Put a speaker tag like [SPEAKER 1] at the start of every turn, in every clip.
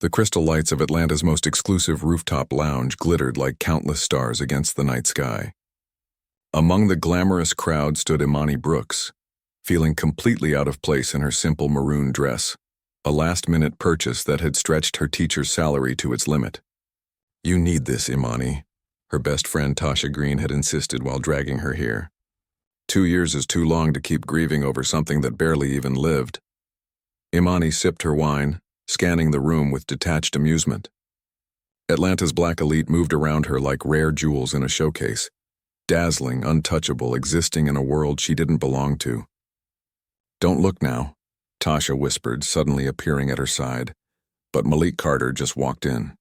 [SPEAKER 1] The crystal lights of Atlanta's most exclusive rooftop lounge glittered like countless stars against the night sky. Among the glamorous crowd stood Imani Brooks, feeling completely out of place in her simple maroon dress, a last-minute purchase that had stretched her teacher's salary to its limit. "You need this, Imani," her best friend Tasha Green had insisted while dragging her here. 2 years is too long to keep grieving over something that barely even lived. Imani sipped her wine, scanning the room with detached amusement. Atlanta's black elite moved around her like rare jewels in a showcase, dazzling, untouchable, existing in a world she didn't belong to. "Don't look now," Tasha whispered, suddenly appearing at her side, but Malik Carter just walked in.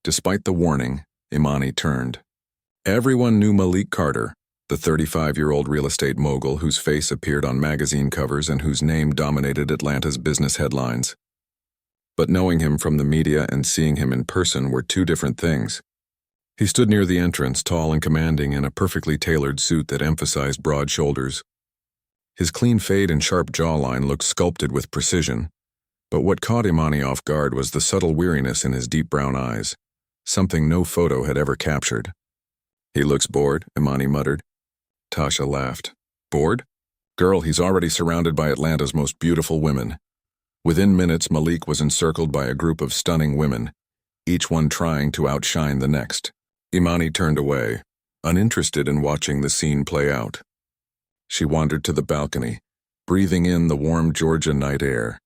[SPEAKER 1] Despite the warning, Imani turned. Everyone knew Malik Carter, the 35-year-old real estate mogul whose face appeared on magazine covers and whose name dominated Atlanta's business headlines. But knowing him from the media and seeing him in person were two different things. He stood near the entrance, tall and commanding in a perfectly tailored suit that emphasized broad shoulders. His clean fade and sharp jawline looked sculpted with precision, but what caught Imani off guard was the subtle weariness in his deep brown eyes, something no photo had ever captured. "He looks bored," Imani muttered. Tasha laughed. "Bored? Girl, he's already surrounded by Atlanta's most beautiful women." Within minutes, Malik was encircled by a group of stunning women, each one trying to outshine the next. Imani turned away, uninterested in watching the scene play out. She wandered to the balcony, breathing in the warm Georgia night air.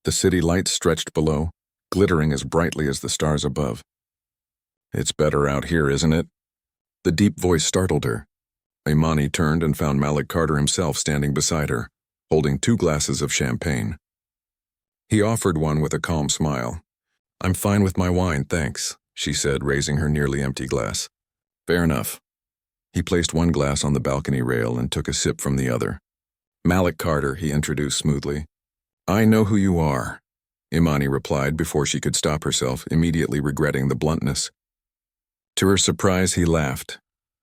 [SPEAKER 1] The city lights stretched below, glittering as brightly as the stars above. "It's better out here, isn't it?" The deep voice startled her. Imani turned and found Malik Carter himself standing beside her, holding 2 glasses of champagne. He offered one with a calm smile. "I'm fine with my wine, thanks," she said, raising her nearly empty glass. "Fair enough." He placed one glass on the balcony rail and took a sip from the other. "Malik Carter," he introduced smoothly. "I know who you are," Imani replied before she could stop herself, immediately regretting the bluntness. To her surprise, he laughed,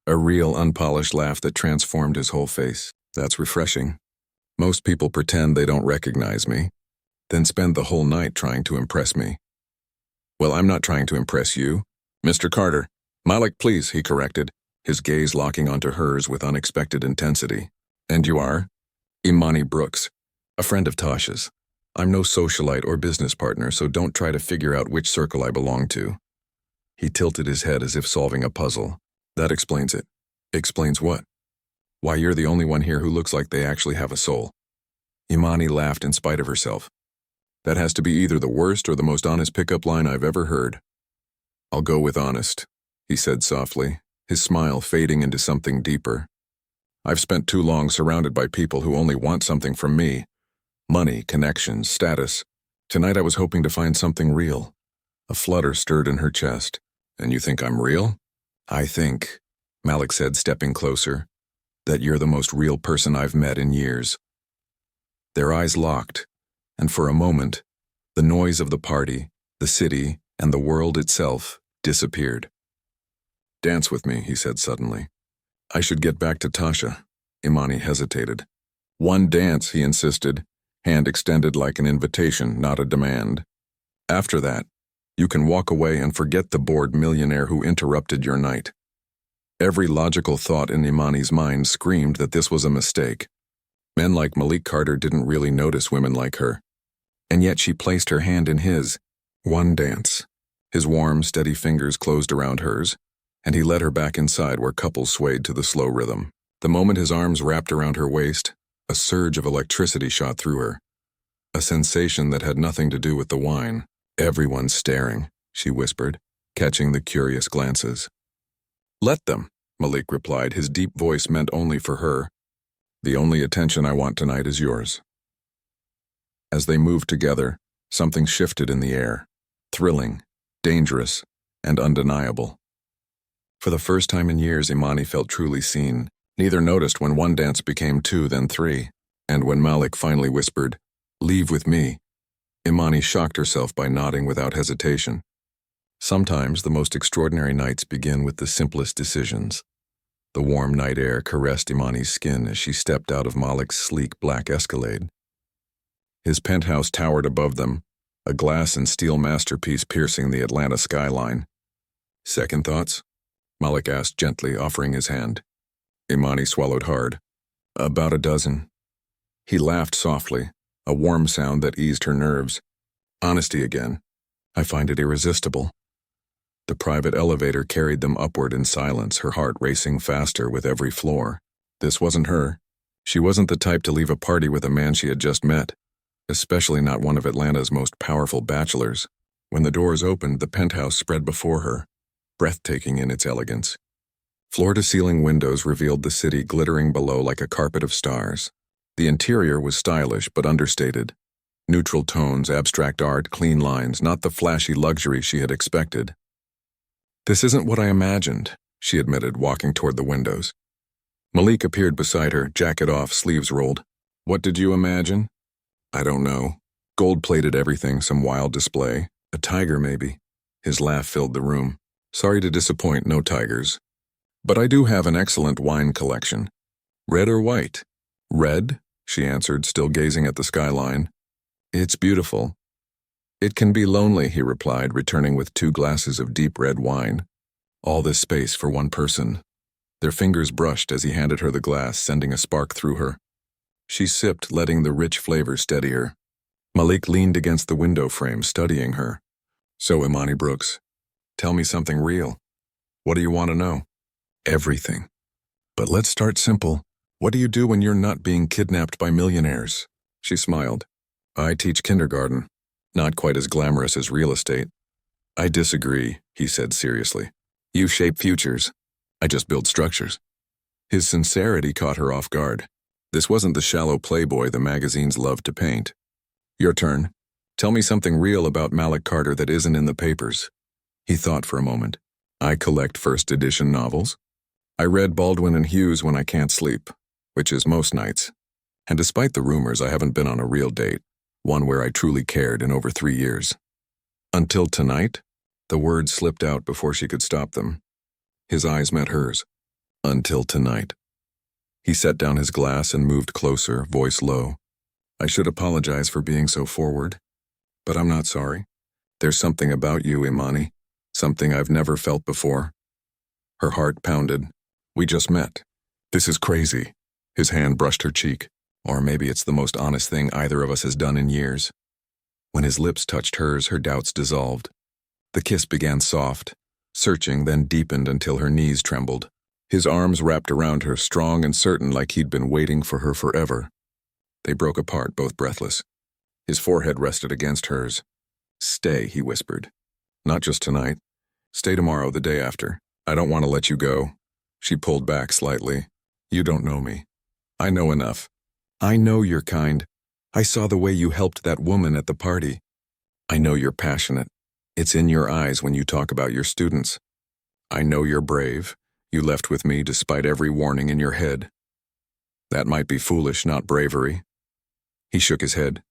[SPEAKER 1] a real unpolished laugh that transformed his whole face. "That's refreshing. Most people pretend they don't recognize me, then spend the whole night trying to impress me." "Well, I'm not trying to impress you. Mr. Carter." "Malik, please," he corrected, his gaze locking onto hers with unexpected intensity. "And you are?" "Imani Brooks, a friend of Tasha's. I'm no socialite or business partner, so don't try to figure out which circle I belong to." He tilted his head as if solving a puzzle. "That explains it." "Explains what?" "Why you're the only one here who looks like they actually have a soul." Imani laughed in spite of herself. "That has to be either the worst or the most honest pickup line I've ever heard." "I'll go with honest," he said softly, his smile fading into something deeper. "I've spent too long surrounded by people who only want something from me. Money, connections, status. Tonight I was hoping to find something real." A flutter stirred in her chest. "And you think I'm real?" "I think," Malik said, stepping closer, "that you're the most real person I've met in years." Their eyes locked, and for a moment, the noise of the party, the city, and the world itself disappeared. "Dance with me," he said suddenly. "I should get back to Tasha." Imani hesitated. "One dance," he insisted, hand extended like an invitation, not a demand. "After that, you can walk away and forget the bored millionaire who interrupted your night." Every logical thought in Imani's mind screamed that this was a mistake. Men like Malik Carter didn't really notice women like her. And yet she placed her hand in his. One dance. His warm, steady fingers closed around hers, and he led her back inside where couples swayed to the slow rhythm. The moment his arms wrapped around her waist, a surge of electricity shot through her. A sensation that had nothing to do with the wine. "Everyone's staring," she whispered, catching the curious glances. "Let them," Malik replied, his deep voice meant only for her. "The only attention I want tonight is yours." As they moved together, something shifted in the air, thrilling, dangerous, and undeniable. For the first time in years, Imani felt truly seen. Neither noticed when one dance became 2, then 3, and when Malik finally whispered, "Leave with me," Imani shocked herself by nodding without hesitation. Sometimes the most extraordinary nights begin with the simplest decisions. The warm night air caressed Imani's skin as she stepped out of Malik's sleek black Escalade. His penthouse towered above them, a glass and steel masterpiece piercing the Atlanta skyline. Second thoughts? Malik asked gently, offering his hand. Imani swallowed hard. About a dozen. He laughed softly, a warm sound that eased her nerves. Honesty again. I find it irresistible. The private elevator carried them upward in silence, her heart racing faster with every floor. This wasn't her. She wasn't the type to leave a party with a man she had just met, especially not one of Atlanta's most powerful bachelors. When the doors opened, the penthouse spread before her, breathtaking in its elegance. Floor-to-ceiling windows revealed the city glittering below like a carpet of stars. The interior was stylish but understated. Neutral tones, abstract art, clean lines, not the flashy luxury she had expected. This isn't what I imagined, she admitted, walking toward the windows. Malik appeared beside her, jacket off, sleeves rolled. What did you imagine? I don't know. Gold-plated everything, some wild display. A tiger, maybe. His laugh filled the room. Sorry to disappoint, no tigers. But I do have an excellent wine collection. Red or white? Red, she answered, still gazing at the skyline. It's beautiful. It can be lonely, he replied, returning with 2 glasses of deep red wine. All this space for one person. Their fingers brushed as he handed her the glass, sending a spark through her. She sipped, letting the rich flavor steady her. Malik leaned against the window frame, studying her. So, Imani Brooks, tell me something real. What do you want to know? Everything. But let's start simple. What do you do when you're not being kidnapped by millionaires? She smiled. I teach kindergarten. Not quite as glamorous as real estate. I disagree, he said seriously. You shape futures. I just build structures. His sincerity caught her off guard. This wasn't the shallow playboy the magazines loved to paint. Your turn. Tell me something real about Malik Carter that isn't in the papers. He thought for a moment. I collect first edition novels. I read Baldwin and Hughes when I can't sleep, which is most nights. And despite the rumors, I haven't been on a real date. One where I truly cared in over 3 years. Until tonight? The words slipped out before she could stop them. His eyes met hers. Until tonight. He set down his glass and moved closer, voice low. I should apologize for being so forward. But I'm not sorry. There's something about you, Imani. Something I've never felt before. Her heart pounded. We just met. This is crazy. His hand brushed her cheek. Or maybe it's the most honest thing either of us has done in years. When his lips touched hers, her doubts dissolved. The kiss began soft, searching, then deepened until her knees trembled. His arms wrapped around her, strong and certain, like he'd been waiting for her forever. They broke apart, both breathless. His forehead rested against hers. Stay, he whispered. Not just tonight. Stay tomorrow, the day after. I don't want to let you go. She pulled back slightly. You don't know me. I know enough. I know you're kind. I saw the way you helped that woman at the party. I know you're passionate. It's in your eyes when you talk about your students. I know you're brave. You left with me despite every warning in your head. That might be foolish, not bravery. He shook his head.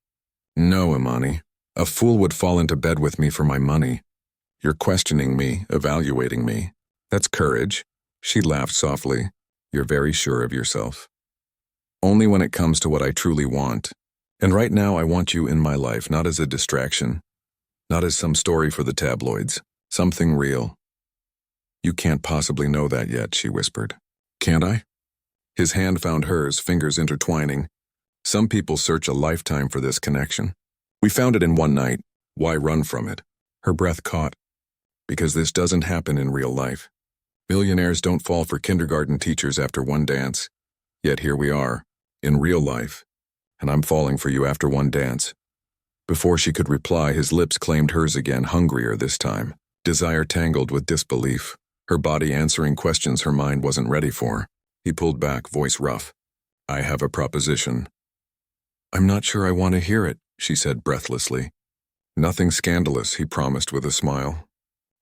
[SPEAKER 1] No, Imani. A fool would fall into bed with me for my money. You're questioning me, evaluating me. That's courage. She laughed softly. You're very sure of yourself. Only when it comes to what I truly want. And right now I want you in my life, not as a distraction. Not as some story for the tabloids. Something real. You can't possibly know that yet, she whispered. Can't I? His hand found hers, fingers intertwining. Some people search a lifetime for this connection. We found it in one night. Why run from it? Her breath caught. Because this doesn't happen in real life. Millionaires don't fall for kindergarten teachers after one dance. Yet here we are, in real life. And I'm falling for you after one dance. Before she could reply, his lips claimed hers again, hungrier this time. Desire tangled with disbelief. Her body answering questions her mind wasn't ready for. He pulled back, voice rough. I have a proposition. I'm not sure I want to hear it, she said breathlessly. Nothing scandalous, he promised with a smile.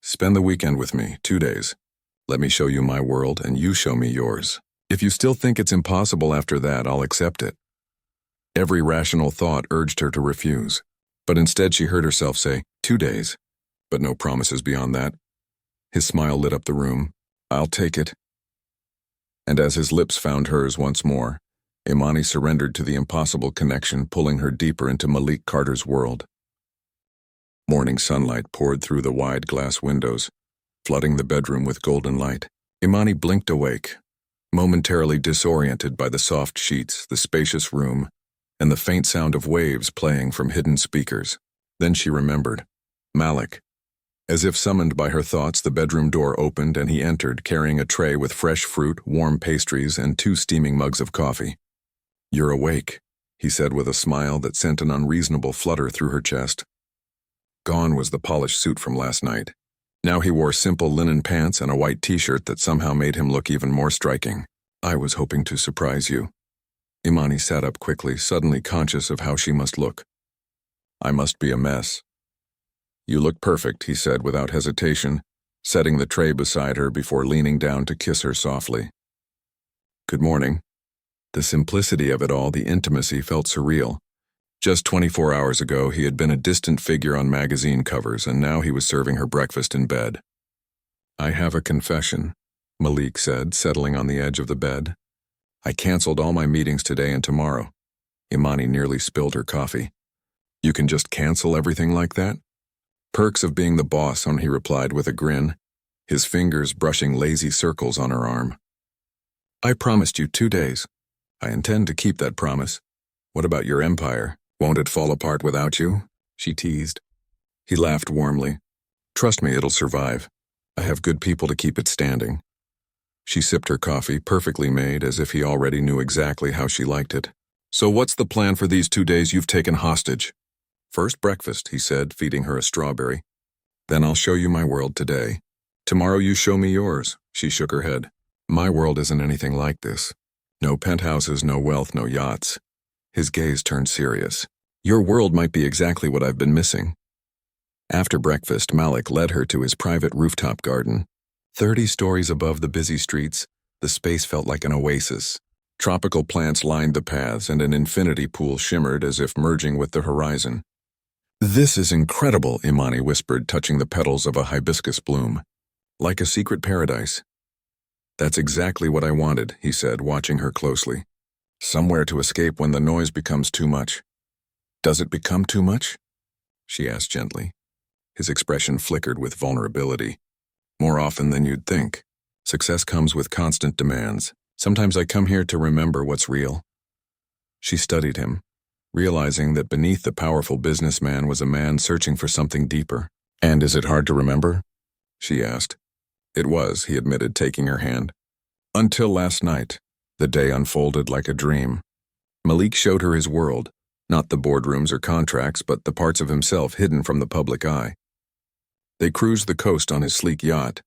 [SPEAKER 1] Spend the weekend with me, 2 days. Let me show you my world and you show me yours. If you still think it's impossible after that, I'll accept it. Every rational thought urged her to refuse. But instead she heard herself say, 2 days. But no promises beyond that. His smile lit up the room. I'll take it. And as his lips found hers once more, Imani surrendered to the impossible connection, pulling her deeper into Malik Carter's world. Morning sunlight poured through the wide glass windows, flooding the bedroom with golden light. Imani blinked awake, momentarily disoriented by the soft sheets, the spacious room, and the faint sound of waves playing from hidden speakers. Then she remembered. Malik. As if summoned by her thoughts, the bedroom door opened and he entered, carrying a tray with fresh fruit, warm pastries, and 2 steaming mugs of coffee. "You're awake," he said with a smile that sent an unreasonable flutter through her chest. Gone was the polished suit from last night. Now he wore simple linen pants and a white t-shirt that somehow made him look even more striking. "I was hoping to surprise you." Imani sat up quickly, suddenly conscious of how she must look. "I must be a mess." "You look perfect," he said without hesitation, setting the tray beside her before leaning down to kiss her softly. "Good morning." The simplicity of it all, the intimacy, felt surreal. Just 24 hours ago, he had been a distant figure on magazine covers, and now he was serving her breakfast in bed. "I have a confession," Malik said, settling on the edge of the bed. "I canceled all my meetings today and tomorrow." Imani nearly spilled her coffee. "You can just cancel everything like that?" "Perks of being the boss," he replied with a grin, his fingers brushing lazy circles on her arm. "I promised you 2 days. I intend to keep that promise. What about your empire? Won't it fall apart without you?" she teased. He laughed warmly. "Trust me, it'll survive. I have good people to keep it standing." She sipped her coffee, perfectly made, as if he already knew exactly how she liked it. "So what's the plan for these 2 days you've taken hostage?" "First breakfast," he said, feeding her a strawberry. "Then I'll show you my world today. Tomorrow you show me yours." She shook her head. "My world isn't anything like this. No penthouses, no wealth, no yachts." His gaze turned serious. "Your world might be exactly what I've been missing." After breakfast, Malik led her to his private rooftop garden. 30 stories above the busy streets, the space felt like an oasis. Tropical plants lined the paths, and an infinity pool shimmered as if merging with the horizon. "This is incredible," Imani whispered, touching the petals of a hibiscus bloom. "Like a secret paradise." "That's exactly what I wanted," he said, watching her closely. "Somewhere to escape when the noise becomes too much." "Does it become too much?" she asked gently. His expression flickered with vulnerability. "More often than you'd think. Success comes with constant demands. Sometimes I come here to remember what's real." She studied him, realizing that beneath the powerful businessman was a man searching for something deeper. "And is it hard to remember?" she asked. "It was," he admitted, taking her hand. "Until last night. The day unfolded like a dream." Malik showed her his world, not the boardrooms or contracts, but the parts of himself hidden from the public eye. They cruised the coast on his sleek yacht,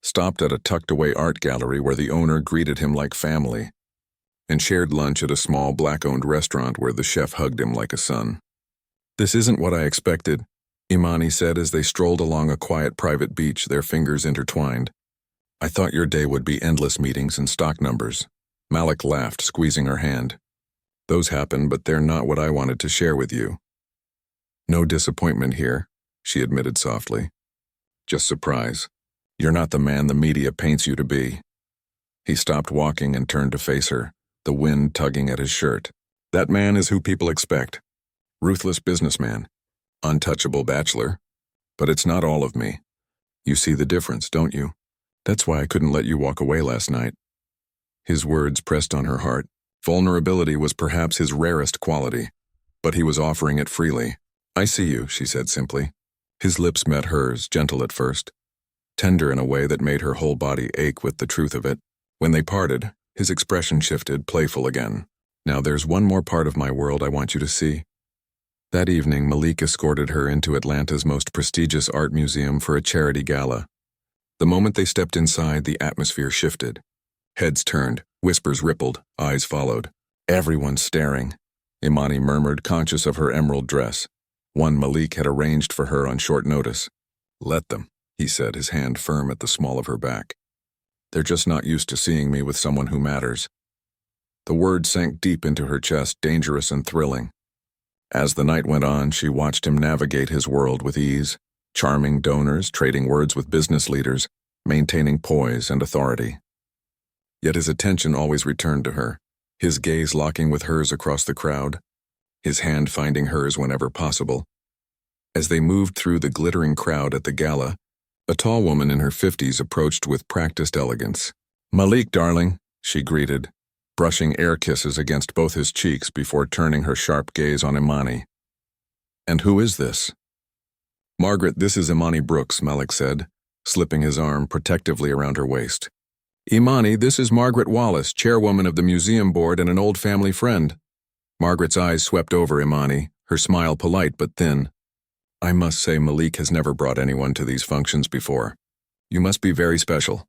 [SPEAKER 1] stopped at a tucked-away art gallery where the owner greeted him like family, and shared lunch at a small black-owned restaurant where the chef hugged him like a son. "This isn't what I expected," Imani said as they strolled along a quiet private beach, their fingers intertwined. "I thought your day would be endless meetings and stock numbers." Malik laughed, squeezing her hand. "Those happen, but they're not what I wanted to share with you." "No disappointment here," she admitted softly. "Just surprise. You're not the man the media paints you to be." He stopped walking and turned to face her, the wind tugging at his shirt. "That man is who people expect. Ruthless businessman. Untouchable bachelor. But it's not all of me. You see the difference, don't you? That's why I couldn't let you walk away last night." His words pressed on her heart. Vulnerability was perhaps his rarest quality, but he was offering it freely. "I see you," she said simply. His lips met hers, gentle at first, tender in a way that made her whole body ache with the truth of it. When they parted, his expression shifted, playful again. "Now there's one more part of my world I want you to see." That evening, Malik escorted her into Atlanta's most prestigious art museum for a charity gala. The moment they stepped inside, the atmosphere shifted. Heads turned, whispers rippled, eyes followed. "Everyone's staring," Imani murmured, conscious of her emerald dress, one Malik had arranged for her on short notice. "Let them," he said, his hand firm at the small of her back. "They're just not used to seeing me with someone who matters." The word sank deep into her chest, dangerous and thrilling. As the night went on, she watched him navigate his world with ease, charming donors, trading words with business leaders, maintaining poise and authority. Yet his attention always returned to her, his gaze locking with hers across the crowd, his hand finding hers whenever possible. As they moved through the glittering crowd at the gala, a tall woman in her 50s approached with practiced elegance. "Malik, darling," she greeted, brushing air kisses against both his cheeks before turning her sharp gaze on Imani. "And who is this?" "Margaret, this is Imani Brooks," Malik said, slipping his arm protectively around her waist. "Imani, this is Margaret Wallace, chairwoman of the museum board and an old family friend." Margaret's eyes swept over Imani, her smile polite but thin. "I must say Malik has never brought anyone to these functions before. You must be very special."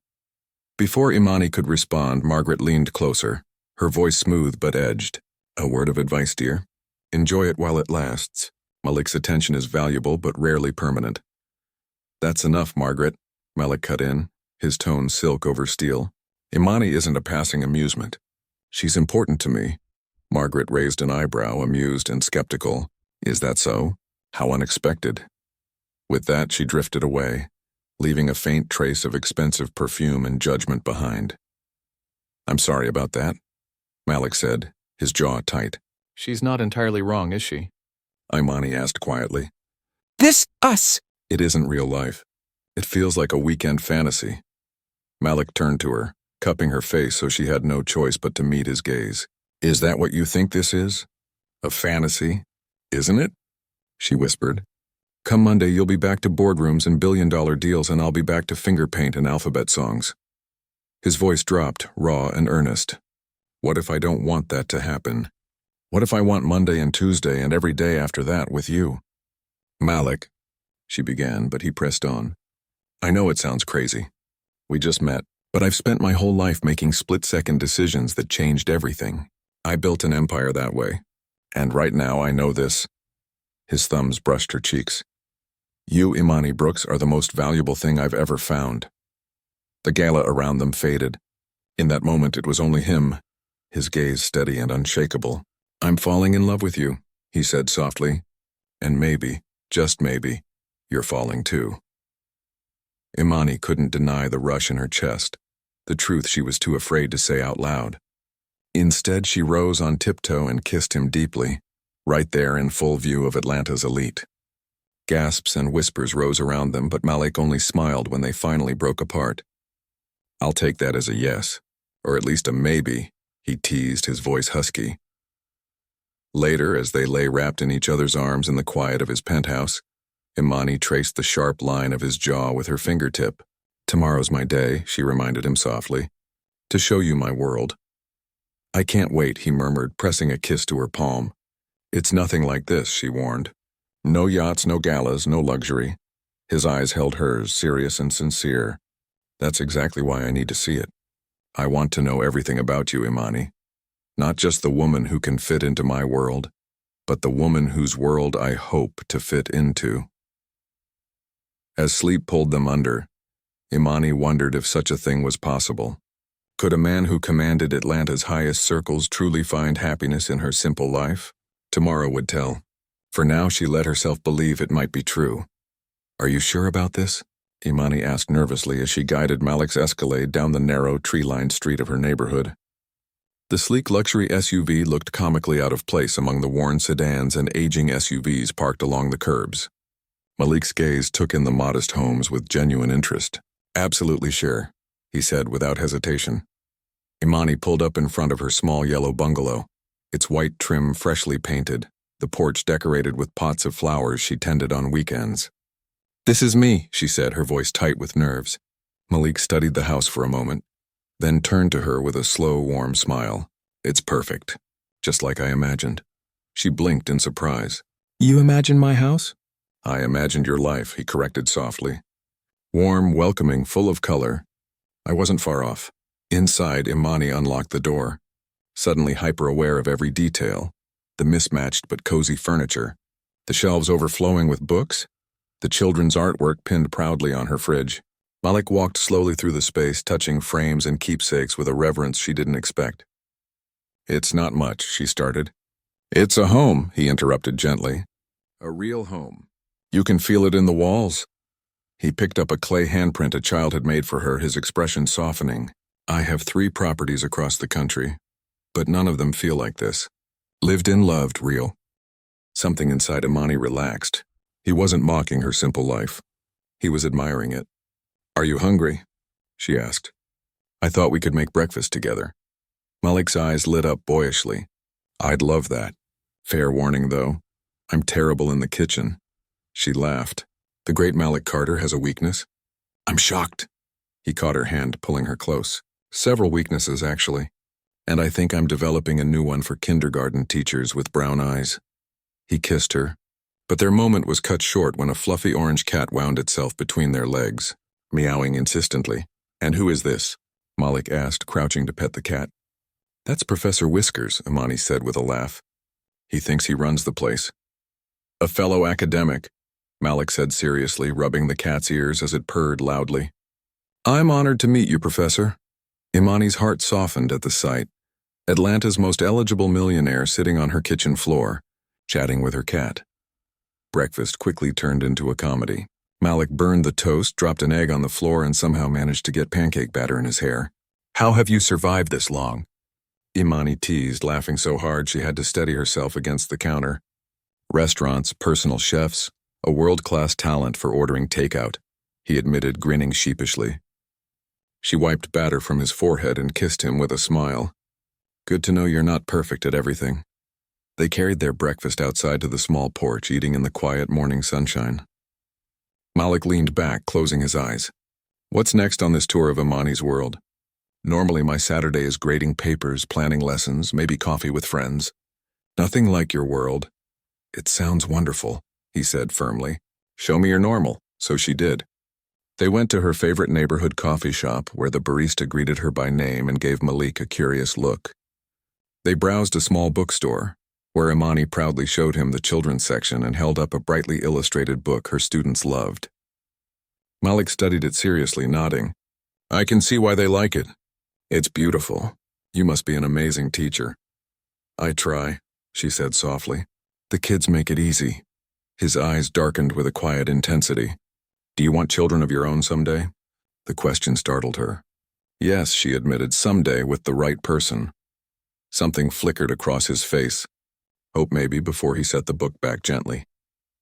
[SPEAKER 1] Before Imani could respond, Margaret leaned closer, her voice smooth but edged. "A word of advice, dear. Enjoy it while it lasts. Malik's attention is valuable but rarely permanent." "That's enough, Margaret," Malik cut in, his tone silk over steel. "Imani isn't a passing amusement. She's important to me." Margaret raised an eyebrow, amused and skeptical. "Is that so? How unexpected." With that, she drifted away, leaving a faint trace of expensive perfume and judgment behind. "I'm sorry about that," Malik said, his jaw tight. "She's not entirely wrong, is she?" Imani asked quietly.
[SPEAKER 2] Us!
[SPEAKER 1] "It isn't real life. It feels like a weekend fantasy." Malik turned to her, cupping her face so she had no choice but to meet his gaze. "Is that what you think this is? A fantasy? Isn't it?" she whispered. "Come Monday, you'll be back to boardrooms and billion-dollar deals, and I'll be back to finger paint and alphabet songs." His voice dropped, raw and earnest. "What if I don't want that to happen? What if I want Monday and Tuesday and every day after that with you?" "Malik," she began, but he pressed on. "I know it sounds crazy. We just met, but I've spent my whole life making split-second decisions that changed everything. I built an empire that way. And right now I know this." His thumbs brushed her cheeks. "You, Imani Brooks, are the most valuable thing I've ever found." The gala around them faded. In that moment it was only him, his gaze steady and unshakable. "I'm falling in love with you," he said softly. "And maybe, just maybe, you're falling too." Imani couldn't deny the rush in her chest, the truth she was too afraid to say out loud. Instead, she rose on tiptoe and kissed him deeply, right there in full view of Atlanta's elite. Gasps and whispers rose around them, but Malik only smiled when they finally broke apart. "I'll take that as a yes, or at least a maybe," he teased, his voice husky. Later, as they lay wrapped in each other's arms in the quiet of his penthouse, Imani traced the sharp line of his jaw with her fingertip. "Tomorrow's my day," she reminded him softly, "to show you my world." "I can't wait," he murmured, pressing a kiss to her palm. "It's nothing like this," she warned. "No yachts, no galas, no luxury." His eyes held hers, serious and sincere. "That's exactly why I need to see it. I want to know everything about you, Imani. Not just the woman who can fit into my world, but the woman whose world I hope to fit into." As sleep pulled them under, Imani wondered if such a thing was possible. Could a man who commanded Atlanta's highest circles truly find happiness in her simple life? Tomorrow would tell. For now, she let herself believe it might be true. "Are you sure about this?" Imani asked nervously as she guided Malik's Escalade down the narrow, tree-lined street of her neighborhood. The sleek luxury SUV looked comically out of place among the worn sedans and aging SUVs parked along the curbs. Malik's gaze took in the modest homes with genuine interest. "Absolutely sure," he said without hesitation. Imani pulled up in front of her small yellow bungalow, its white trim freshly painted, the porch decorated with pots of flowers she tended on weekends. "This is me," she said, her voice tight with nerves. Malik studied the house for a moment, then turned to her with a slow, warm smile. "It's perfect, just like I imagined." She blinked in surprise. "You imagined my house?" "I imagined your life," he corrected softly. Warm, welcoming, full of color. I wasn't far off. Inside, Imani unlocked the door, suddenly hyper-aware of every detail, the mismatched but cozy furniture, the shelves overflowing with books, the children's artwork pinned proudly on her fridge. Malik walked slowly through the space, touching frames and keepsakes with a reverence she didn't expect. "It's not much," she started. "It's a home," he interrupted gently. "A real home. You can feel it in the walls." He picked up a clay handprint a child had made for her, his expression softening. "I have 3 properties across the country, but none of them feel like this. Lived in, loved, real." Something inside Imani relaxed, He wasn't mocking her simple life. He was admiring it. "Are you hungry?" she asked. "I thought we could make breakfast together." Malik's eyes lit up boyishly. "I'd love that. Fair warning, though. I'm terrible in the kitchen." She laughed. "The great Malik Carter has a weakness?" "I'm shocked." He caught her hand, pulling her close. "Several weaknesses, actually. And I think I'm developing a new one for kindergarten teachers with brown eyes." He kissed her, but their moment was cut short when a fluffy orange cat wound itself between their legs, meowing insistently. "And who is this?" Malik asked, crouching to pet the cat. "That's Professor Whiskers," Imani said with a laugh. "He thinks he runs the place." "A fellow academic," Malik said seriously, rubbing the cat's ears as it purred loudly. "I'm honored to meet you, Professor." Imani's heart softened at the sight. Atlanta's most eligible millionaire sitting on her kitchen floor, chatting with her cat. Breakfast quickly turned into a comedy. Malik burned the toast, dropped an egg on the floor, and somehow managed to get pancake batter in his hair. "How have you survived this long?" Imani teased, laughing so hard she had to steady herself against the counter. "Restaurants, personal chefs, a world-class talent for ordering takeout," he admitted, grinning sheepishly. She wiped batter from his forehead and kissed him with a smile. "Good to know you're not perfect at everything." They carried their breakfast outside to the small porch, eating in the quiet morning sunshine. Malik leaned back, closing his eyes. "What's next on this tour of Imani's world? Normally my Saturday is grading papers, planning lessons, maybe coffee with friends. Nothing like your world." "It sounds wonderful," he said firmly. "Show me your normal." So she did. They went to her favorite neighborhood coffee shop, where the barista greeted her by name and gave Malik a curious look. They browsed a small bookstore, where Imani proudly showed him the children's section and held up a brightly illustrated book her students loved. Malik studied it seriously, nodding. "I can see why they like it. It's beautiful. You must be an amazing teacher." "I try," she said softly. "The kids make it easy." His eyes darkened with a quiet intensity. "Do you want children of your own someday?" The question startled her. "Yes," she admitted, "someday with the right person." Something flickered across his face. Hope maybe, before he set the book back gently.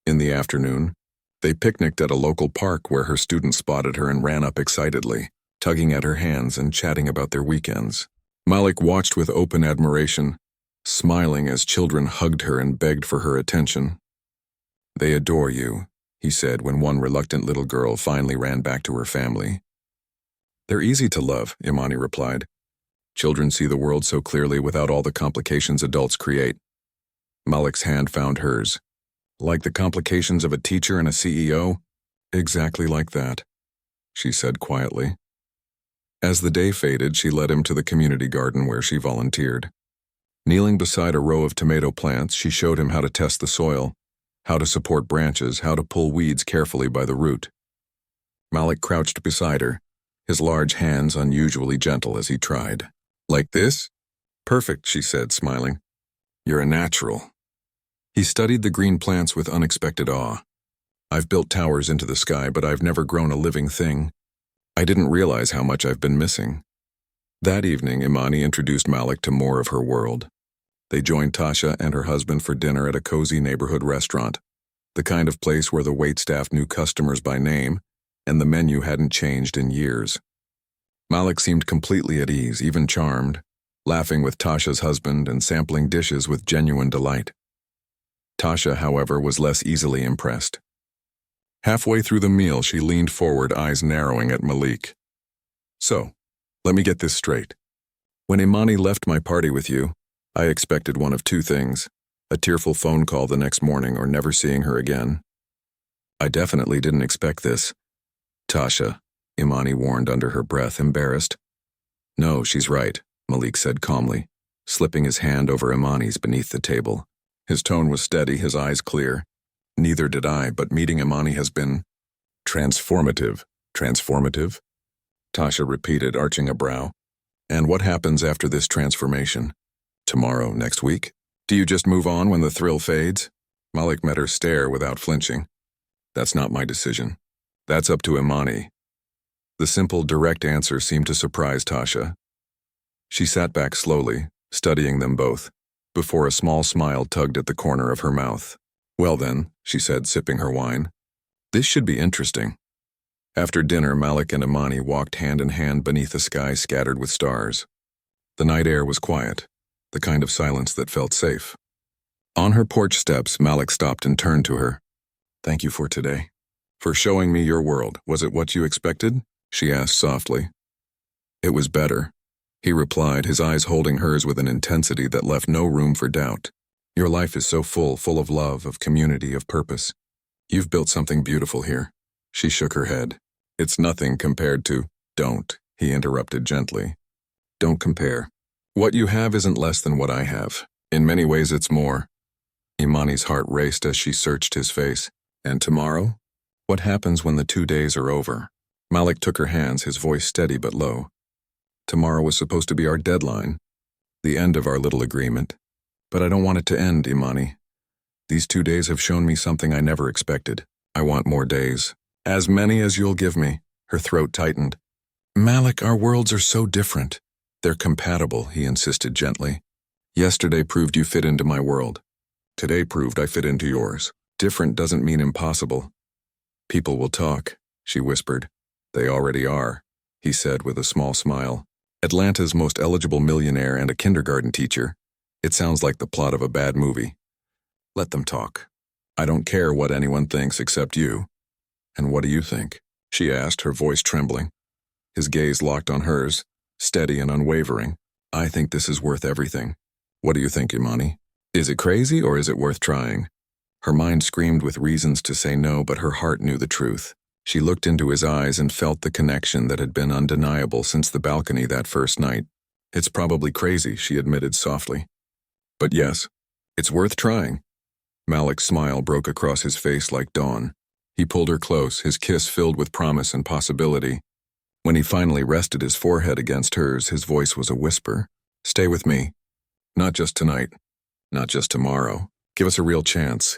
[SPEAKER 1] In the afternoon, they picnicked at a local park where her students spotted her and ran up excitedly, tugging at her hands and chatting about their weekends. Malik watched with open admiration, smiling as children hugged her and begged for her attention. "They adore you," he said when one reluctant little girl finally ran back to her family. "They're easy to love," Imani replied. "Children see the world so clearly without all the complications adults create." Malik's hand found hers. "Like the complications of a teacher and a CEO?" "Exactly like that," she said quietly. As the day faded, she led him to the community garden where she volunteered. Kneeling beside a row of tomato plants, she showed him how to test the soil, how to support branches, how to pull weeds carefully by the root. Malik crouched beside her, his large hands unusually gentle as he tried. "Like this?" "Perfect," she said, smiling. "You're a natural." He studied the green plants with unexpected awe. "I've built towers into the sky, but I've never grown a living thing. I didn't realize how much I've been missing." That evening, Imani introduced Malik to more of her world. They joined Tasha and her husband for dinner at a cozy neighborhood restaurant, the kind of place where the waitstaff knew customers by name and the menu hadn't changed in years. Malik seemed completely at ease, even charmed, laughing with Tasha's husband and sampling dishes with genuine delight. Tasha, however, was less easily impressed. Halfway through the meal, she leaned forward, eyes narrowing at Malik. "So, let me get this straight. When Imani left my party with you, I expected one of two things: a tearful phone call the next morning or never seeing her again. I definitely didn't expect this." "Tasha," Imani warned under her breath, embarrassed. "No, she's right," Malik said calmly, slipping his hand over Imani's beneath the table. His tone was steady, his eyes clear. "Neither did I, but meeting Imani has been transformative." "Transformative?" Tasha repeated, arching a brow. "And what happens after this transformation? Tomorrow, next week? Do you just move on when the thrill fades?" Malik met her stare without flinching. "That's not my decision. That's up to Imani." The simple, direct answer seemed to surprise Tasha. She sat back slowly, studying them both, before a small smile tugged at the corner of her mouth. Well then, she said, sipping her wine. This should be interesting. After dinner, Malik and Imani walked hand in hand beneath a sky scattered with stars. The night air was quiet, the kind of silence that felt safe. On her porch steps, Malik stopped and turned to her. Thank you for today. For showing me your world. Was it what you expected? She asked softly. It was better, he replied, his eyes holding hers with an intensity that left no room for doubt. Your life is so full of love, of community, of purpose. You've built something beautiful here. She shook her head. It's nothing compared to— Don't, he interrupted gently. Don't compare. What you have isn't less than what I have. In many ways it's more. Imani's heart raced as she searched his face. And tomorrow? What happens when the 2 days are over? Malik took her hands, his voice steady but low. Tomorrow was supposed to be our deadline, the end of our little agreement. But I don't want it to end, Imani. These 2 days have shown me something I never expected. I want more days. As many as you'll give me. Her throat tightened. Malik, our worlds are so different. They're compatible, he insisted gently. Yesterday proved you fit into my world. Today proved I fit into yours. Different doesn't mean impossible. People will talk, she whispered. They already are, he said with a small smile. Atlanta's most eligible millionaire and a kindergarten teacher. It sounds like the plot of a bad movie. Let them talk. I don't care what anyone thinks except you. And what do you think? She asked, her voice trembling. His gaze locked on hers, steady and unwavering. I think this is worth everything. What do you think, Imani? Is it crazy or is it worth trying? Her mind screamed with reasons to say no, but her heart knew the truth. She looked into his eyes and felt the connection that had been undeniable since the balcony that first night. It's probably crazy, she admitted softly. But yes, it's worth trying. Malik's smile broke across his face like dawn. He pulled her close, his kiss filled with promise and possibility. When he finally rested his forehead against hers, his voice was a whisper. Stay with me. Not just tonight. Not just tomorrow. Give us a real chance.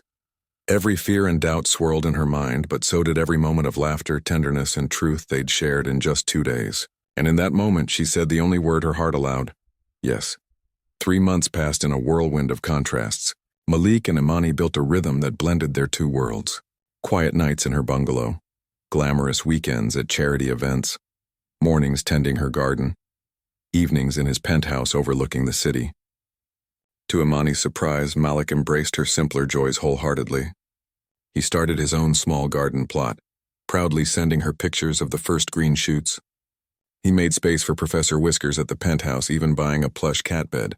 [SPEAKER 1] Every fear and doubt swirled in her mind, but so did every moment of laughter, tenderness, and truth they'd shared in just 2 days. And in that moment, she said the only word her heart allowed. Yes. 3 months passed in a whirlwind of contrasts. Malik and Imani built a rhythm that blended their 2 worlds. Quiet nights in her bungalow. Glamorous weekends at charity events. Mornings tending her garden. Evenings in his penthouse overlooking the city. To Imani's surprise, Malik embraced her simpler joys wholeheartedly. He started his own small garden plot, proudly sending her pictures of the first green shoots. He made space for Professor Whiskers at the penthouse, even buying a plush cat bed.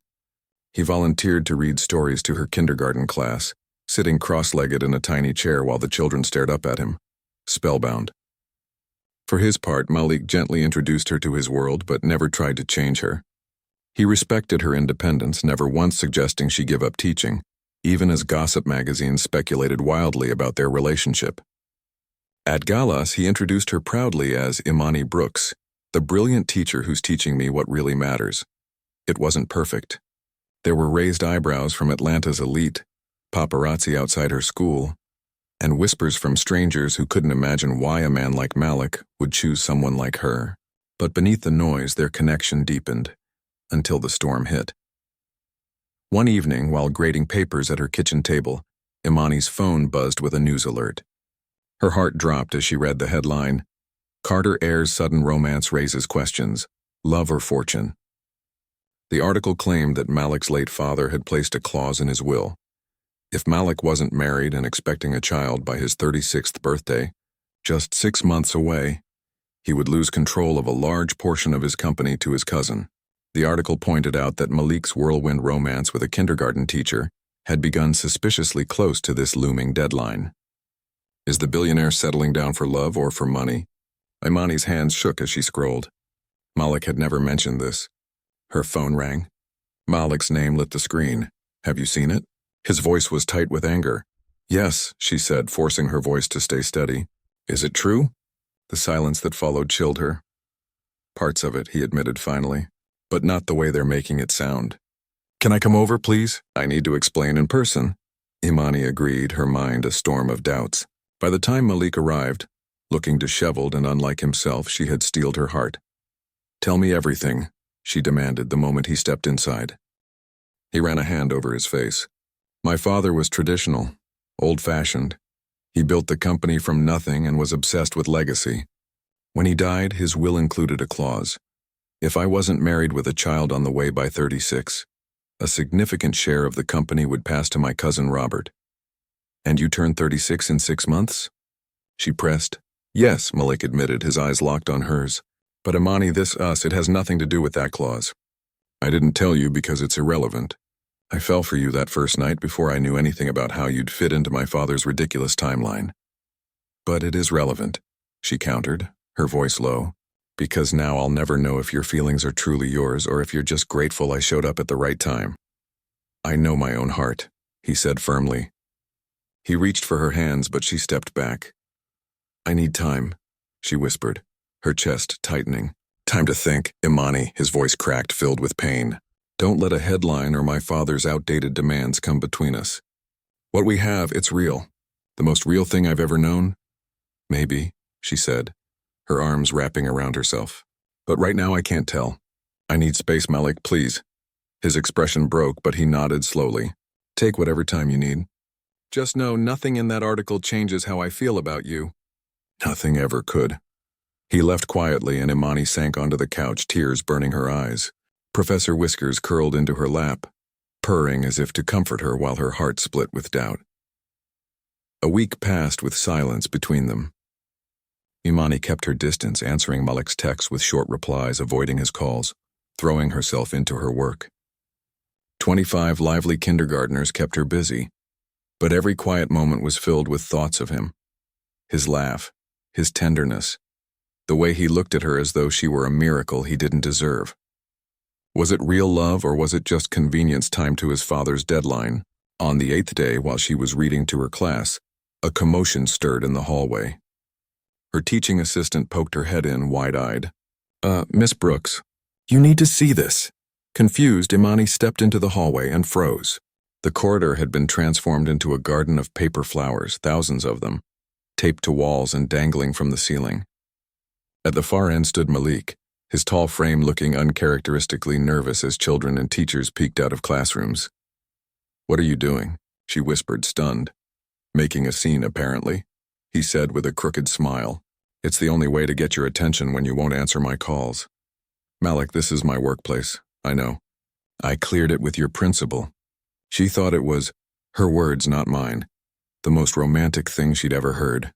[SPEAKER 1] He volunteered to read stories to her kindergarten class, sitting cross-legged in a tiny chair while the children stared up at him, spellbound. For his part, Malik gently introduced her to his world, but never tried to change her. He respected her independence, never once suggesting she give up teaching, even as gossip magazines speculated wildly about their relationship. At galas, he introduced her proudly as Imani Brooks, the brilliant teacher who's teaching me what really matters. It wasn't perfect. There were raised eyebrows from Atlanta's elite, paparazzi outside her school, and whispers from strangers who couldn't imagine why a man like Malik would choose someone like her. But beneath the noise, their connection deepened. Until the storm hit. One evening, while grading papers at her kitchen table, Imani's phone buzzed with a news alert. Her heart dropped as she read the headline, Carter Ayers' sudden romance raises questions, love or fortune. The article claimed that Malik's late father had placed a clause in his will. If Malik wasn't married and expecting a child by his 36th birthday, just 6 months away, he would lose control of a large portion of his company to his cousin. The article pointed out that Malik's whirlwind romance with a kindergarten teacher had begun suspiciously close to this looming deadline. Is the billionaire settling down for love or for money? Imani's hands shook as she scrolled. Malik had never mentioned this. Her phone rang. Malik's name lit the screen. Have you seen it? His voice was tight with anger. Yes, she said, forcing her voice to stay steady. Is it true? The silence that followed chilled her. Parts of it, he admitted finally. But not the way they're making it sound. Can I come over, please? I need to explain in person. Imani agreed, her mind a storm of doubts. By the time Malik arrived, looking disheveled and unlike himself, she had steeled her heart. Tell me everything, she demanded the moment he stepped inside. He ran a hand over his face. My father was traditional. Old-fashioned. He built the company from nothing and was obsessed with legacy. When he died, his will included a clause. If I wasn't married with a child on the way by 36, a significant share of the company would pass to my cousin Robert. And you turned 36 in 6 months? She pressed. Yes, Malik admitted, his eyes locked on hers. But Imani, it has nothing to do with that clause. I didn't tell you because it's irrelevant. I fell for you that first night before I knew anything about how you'd fit into my father's ridiculous timeline. But it is relevant, she countered, her voice low, because now I'll never know if your feelings are truly yours or if you're just grateful I showed up at the right time. I know my own heart, he said firmly. He reached for her hands, but she stepped back. I need time, she whispered, her chest tightening. Time to think, Imani, his voice cracked, filled with pain. Don't let a headline or my father's outdated demands come between us. What we have, it's real. The most real thing I've ever known? Maybe, she said, her arms wrapping around herself. But right now I can't tell. I need space, Malik, please. His expression broke, but he nodded slowly. Take whatever time you need. Just know nothing in that article changes how I feel about you. Nothing ever could. He left quietly and Imani sank onto the couch, tears burning her eyes. Professor Whiskers curled into her lap, purring as if to comfort her while her heart split with doubt. A week passed with silence between them. Imani kept her distance, answering Malik's texts with short replies, avoiding his calls, throwing herself into her work. 25 lively kindergartners kept her busy, but every quiet moment was filled with thoughts of him. His laugh, his tenderness, the way he looked at her as though she were a miracle he didn't deserve. Was it real love or was it just convenience timed to his father's deadline? On the 8th day, while she was reading to her class, a commotion stirred in the hallway. Her teaching assistant poked her head in, wide-eyed. Miss Brooks, you need to see this. Confused, Imani stepped into the hallway and froze. The corridor had been transformed into a garden of paper flowers, thousands of them, taped to walls and dangling from the ceiling. At the far end stood Malik, his tall frame looking uncharacteristically nervous as children and teachers peeked out of classrooms. What are you doing? She whispered, stunned. Making a scene, apparently, he said with a crooked smile. It's the only way to get your attention when you won't answer my calls. Malik, this is my workplace, I know. I cleared it with your principal. She thought it was, her words, not mine, the most romantic thing she'd ever heard.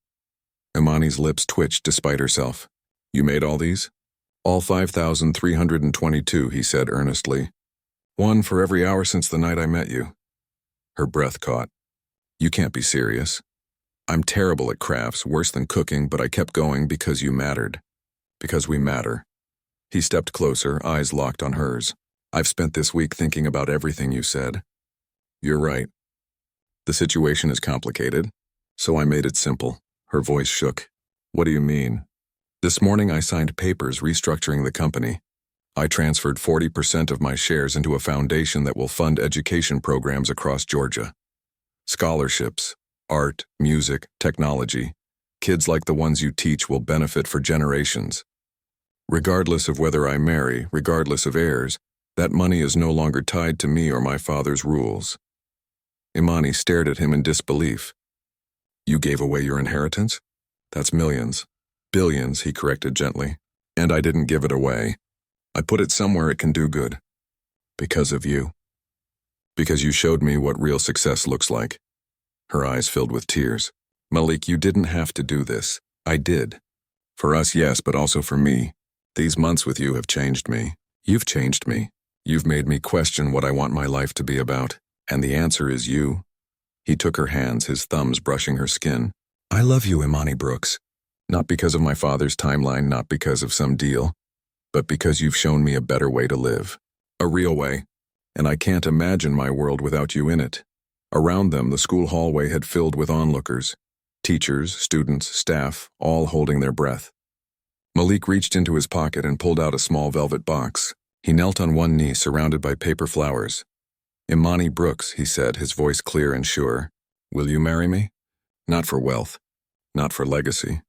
[SPEAKER 1] Imani's lips twitched despite herself. You made all these? All 5,322, he said earnestly. One for every hour since the night I met you. Her breath caught. You can't be serious. I'm terrible at crafts, worse than cooking, but I kept going because you mattered. Because we matter. He stepped closer, eyes locked on hers. I've spent this week thinking about everything you said. You're right. The situation is complicated, so I made it simple. Her voice shook. What do you mean? This morning I signed papers restructuring the company. I transferred 40% of my shares into a foundation that will fund education programs across Georgia. Scholarships, art, music, technology. Kids like the ones you teach will benefit for generations. Regardless of whether I marry, regardless of heirs, that money is no longer tied to me or my father's rules. Imani stared at him in disbelief. You gave away your inheritance? That's millions. Billions, he corrected gently. And I didn't give it away. I put it somewhere it can do good. Because of you. Because you showed me what real success looks like. Her eyes filled with tears. Malik, you didn't have to do this. I did. For us, yes, but also for me. These months with you have changed me. You've changed me. You've made me question what I want my life to be about. And the answer is you. He took her hands, his thumbs brushing her skin. I love you, Imani Brooks. Not because of my father's timeline, not because of some deal, but because you've shown me a better way to live. A real way. And I can't imagine my world without you in it. Around them, the school hallway had filled with onlookers. Teachers, students, staff, all holding their breath. Malik reached into his pocket and pulled out a small velvet box. He knelt on one knee, surrounded by paper flowers. Imani Brooks, he said, his voice clear and sure. Will you marry me? Not for wealth. Not for legacy.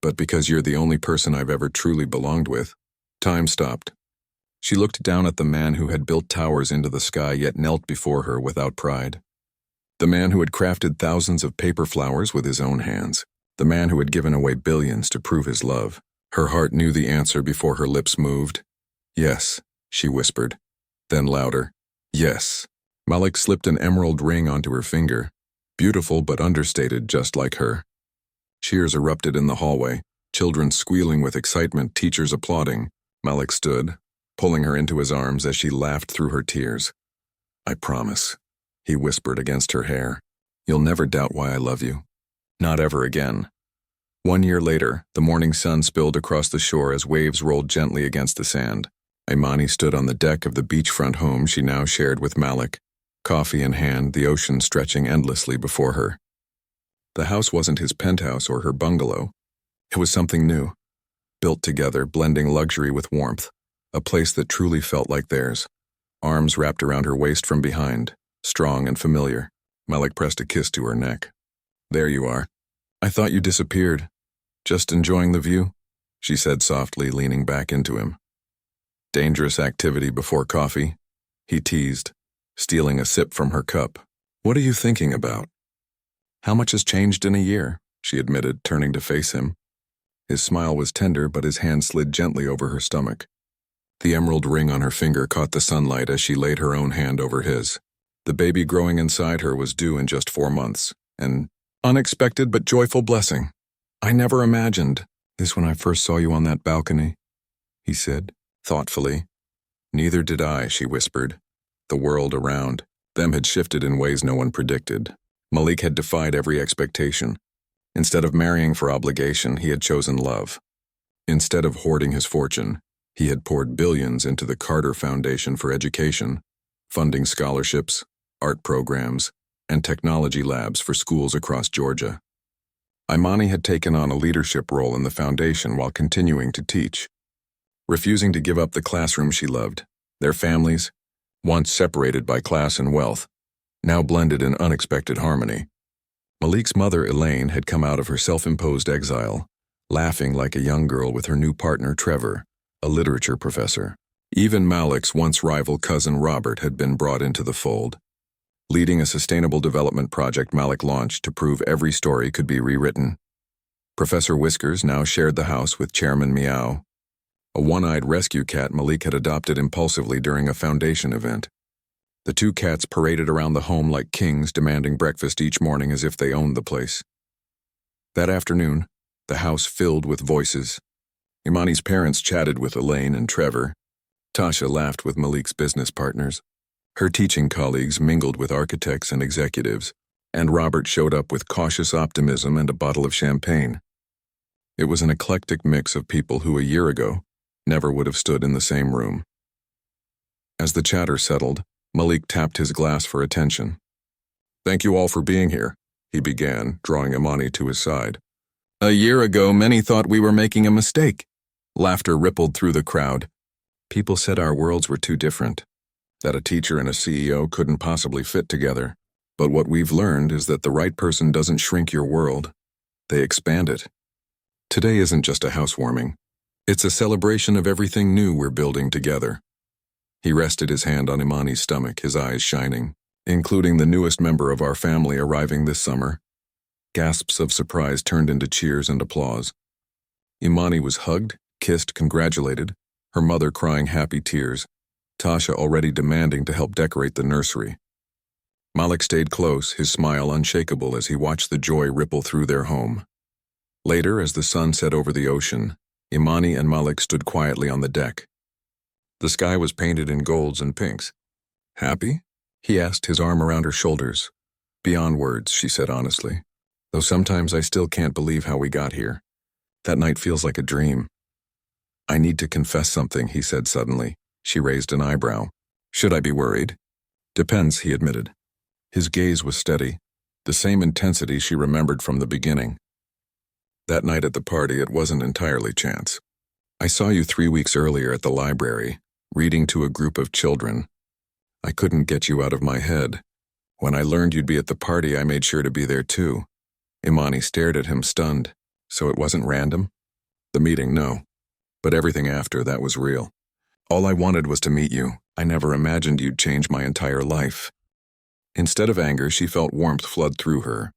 [SPEAKER 1] But because you're the only person I've ever truly belonged with. Time stopped. She looked down at the man who had built towers into the sky yet knelt before her without pride. The man who had crafted thousands of paper flowers with his own hands. The man who had given away billions to prove his love. Her heart knew the answer before her lips moved. Yes, she whispered. Then louder. Yes. Malik slipped an emerald ring onto her finger. Beautiful but understated, just like her. Cheers erupted in the hallway, children squealing with excitement, teachers applauding. Malik stood, pulling her into his arms as she laughed through her tears. I promise, he whispered against her hair. You'll never doubt why I love you. Not ever again. 1 year later, the morning sun spilled across the shore as waves rolled gently against the sand. Imani stood on the deck of the beachfront home she now shared with Malik, coffee in hand, the ocean stretching endlessly before her. The house wasn't his penthouse or her bungalow. It was something new, built together, blending luxury with warmth, a place that truly felt like theirs. Arms wrapped around her waist from behind, strong and familiar. Malik pressed a kiss to her neck. There you are. I thought you disappeared. Just enjoying the view? She said softly, leaning back into him. Dangerous activity before coffee? He teased, stealing a sip from her cup. What are you thinking about? How much has changed in a year? She admitted, turning to face him. His smile was tender, but his hand slid gently over her stomach. The emerald ring on her finger caught the sunlight as she laid her own hand over his. The baby growing inside her was due in just 4 months, an unexpected but joyful blessing. I never imagined this when I first saw you on that balcony, he said, thoughtfully. Neither did I, she whispered. The world around them had shifted in ways no one predicted. Malik had defied every expectation. Instead of marrying for obligation, he had chosen love. Instead of hoarding his fortune, he had poured billions into the Carter Foundation for Education, funding scholarships, art programs, and technology labs for schools across Georgia. Imani had taken on a leadership role in the foundation while continuing to teach, refusing to give up the classroom she loved. Their families, once separated by class and wealth, now blended in unexpected harmony. Malik's mother, Elaine, had come out of her self-imposed exile, laughing like a young girl with her new partner, Trevor, a literature professor. Even Malik's once rival cousin, Robert, had been brought into the fold, leading a sustainable development project Malik launched to prove every story could be rewritten. Professor Whiskers now shared the house with Chairman Meow, a one-eyed rescue cat Malik had adopted impulsively during a foundation event. The two cats paraded around the home like kings, demanding breakfast each morning as if they owned the place. That afternoon, the house filled with voices. Imani's parents chatted with Elaine and Trevor. Tasha laughed with Malik's business partners. Her teaching colleagues mingled with architects and executives, and Robert showed up with cautious optimism and a bottle of champagne. It was an eclectic mix of people who a year ago never would have stood in the same room. As the chatter settled, Malik tapped his glass for attention. Thank you all for being here, he began, drawing Imani to his side. A year ago, many thought we were making a mistake. Laughter rippled through the crowd. People said our worlds were too different, that a teacher and a CEO couldn't possibly fit together. But what we've learned is that the right person doesn't shrink your world. They expand it. Today isn't just a housewarming. It's a celebration of everything new we're building together. He rested his hand on Imani's stomach, his eyes shining, including the newest member of our family arriving this summer. Gasps of surprise turned into cheers and applause. Imani was hugged, kissed, congratulated, her mother crying happy tears, Tasha already demanding to help decorate the nursery. Malik stayed close, his smile unshakable as he watched the joy ripple through their home. Later, as the sun set over the ocean, Imani and Malik stood quietly on the deck. The sky was painted in golds and pinks. Happy? He asked, his arm around her shoulders. Beyond words, she said honestly. Though sometimes I still can't believe how we got here. That night feels like a dream. I need to confess something, he said suddenly. She raised an eyebrow. Should I be worried? Depends, he admitted. His gaze was steady, the same intensity she remembered from the beginning. That night at the party, it wasn't entirely chance. I saw you 3 weeks earlier at the library, reading to a group of children. I couldn't get you out of my head. When I learned you'd be at the party, I made sure to be there too. Imani stared at him, stunned. So it wasn't random? The meeting, no. But everything after, that was real. All I wanted was to meet you. I never imagined you'd change my entire life. Instead of anger, she felt warmth flood through her.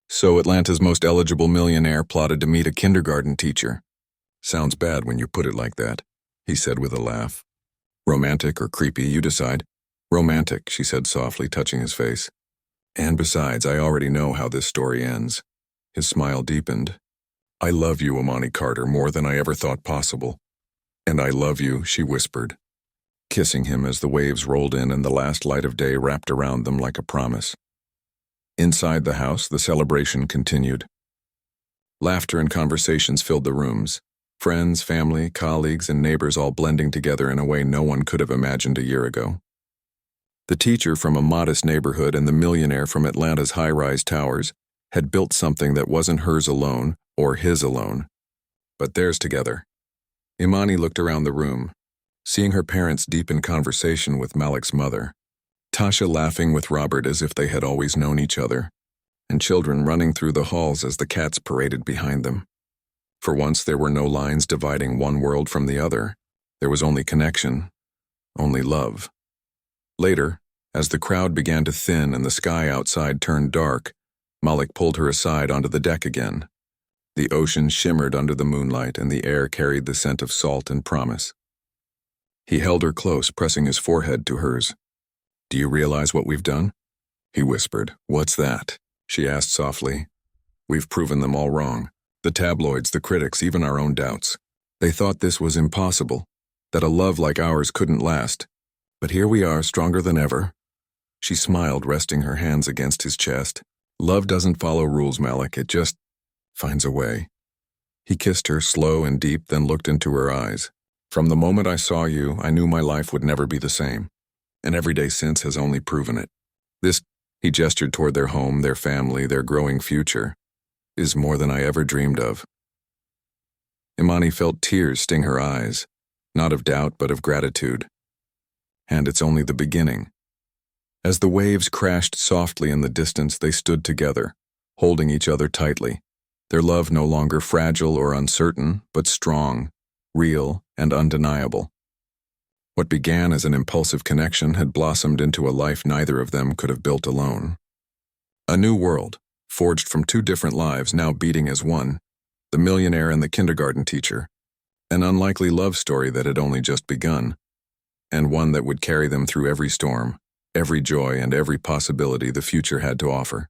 [SPEAKER 1] So Atlanta's most eligible millionaire plotted to meet a kindergarten teacher. Sounds bad when you put it like that, he said with a laugh. Romantic or creepy, you decide. Romantic, she said softly, touching his face. And besides, I already know how this story ends. His smile deepened. I love you, Imani Carter, more than I ever thought possible. And I love you, she whispered, kissing him as the waves rolled in and the last light of day wrapped around them like a promise. Inside the house, the celebration continued. Laughter and conversations filled the rooms. Friends, family, colleagues, and neighbors all blending together in a way no one could have imagined a year ago. The teacher from a modest neighborhood and the millionaire from Atlanta's high-rise towers had built something that wasn't hers alone or his alone, but theirs together. Imani looked around the room, seeing her parents deep in conversation with Malik's mother, Tasha laughing with Robert as if they had always known each other, and children running through the halls as the cats paraded behind them. For once, there were no lines dividing one world from the other. There was only connection, only love. Later, as the crowd began to thin and the sky outside turned dark, Malik pulled her aside onto the deck again. The ocean shimmered under the moonlight and the air carried the scent of salt and promise. He held her close, pressing his forehead to hers. Do you realize what we've done? He whispered. What's that? She asked softly. We've proven them all wrong. The tabloids, the critics, even our own doubts. They thought this was impossible, that a love like ours couldn't last. But here we are, stronger than ever. She smiled, resting her hands against his chest. Love doesn't follow rules, Malik. It just finds a way. He kissed her, slow and deep, then looked into her eyes. From the moment I saw you, I knew my life would never be the same. And every day since has only proven it. This, he gestured toward their home, their family, their growing future, is more than I ever dreamed of. Imani felt tears sting her eyes, not of doubt but of gratitude. And it's only the beginning. As the waves crashed softly in the distance, they stood together, holding each other tightly, their love no longer fragile or uncertain, but strong, real, and undeniable. What began as an impulsive connection had blossomed into a life neither of them could have built alone. A new world, forged from two different lives now beating as one, the millionaire and the kindergarten teacher, an unlikely love story that had only just begun, and one that would carry them through every storm, every joy, and every possibility the future had to offer.